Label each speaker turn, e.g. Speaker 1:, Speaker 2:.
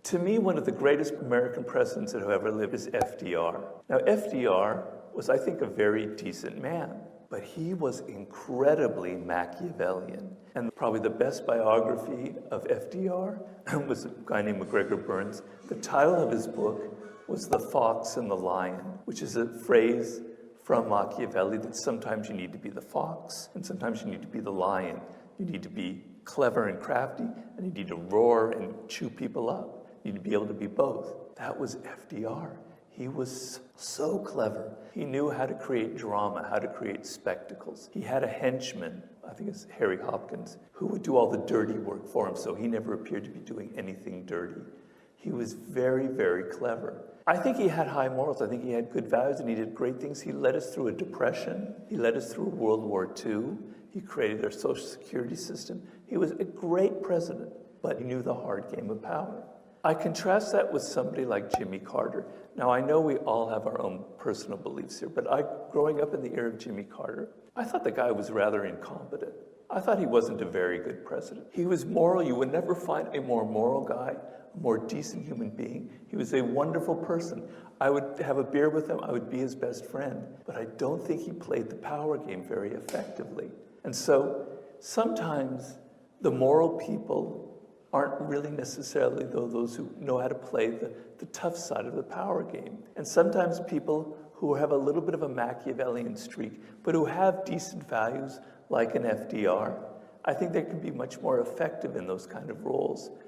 Speaker 1: To me, one of the greatest American presidents that have ever lived is FDR. Now, FDR was, I think, a very decent man, but he was incredibly Machiavellian. And probably the best biography of FDR was a guy named McGregor Burns. The title of his book was The Fox and the Lion, which is a phrase from Machiavelli that sometimes you need to be the fox and sometimes you need to be the lion. You need to be clever and crafty, and you need to roar and chew people up. You need to be able to be both. That was FDR. He was so clever. He knew how to create drama, how to create spectacles. He had a henchman, I think it's Harry Hopkins, who would do all the dirty work for him, so he never appeared to be doing anything dirty. He was very, very clever. I think he had high morals. I think he had good values, and he did great things. He led us through a depression. He led us through World War II. He created our social security system. He was a great president, but he knew the hard game of power. I contrast that with somebody like Jimmy Carter. Now, I know we all have our own personal beliefs here, but growing up in the era of Jimmy Carter, I thought the guy was rather incompetent. I thought he wasn't a very good president. He was moral. You would never find a more moral guy, a more decent human being. He was a wonderful person. I would have a beer with him. I would be his best friend. But I don't think he played the power game very effectively. And so sometimes the moral people aren't really necessarily those who know how to play the tough side of the power game. And sometimes people who have a little bit of a Machiavellian streak, but who have decent values, like an FDR, I think they can be much more effective in those kind of roles.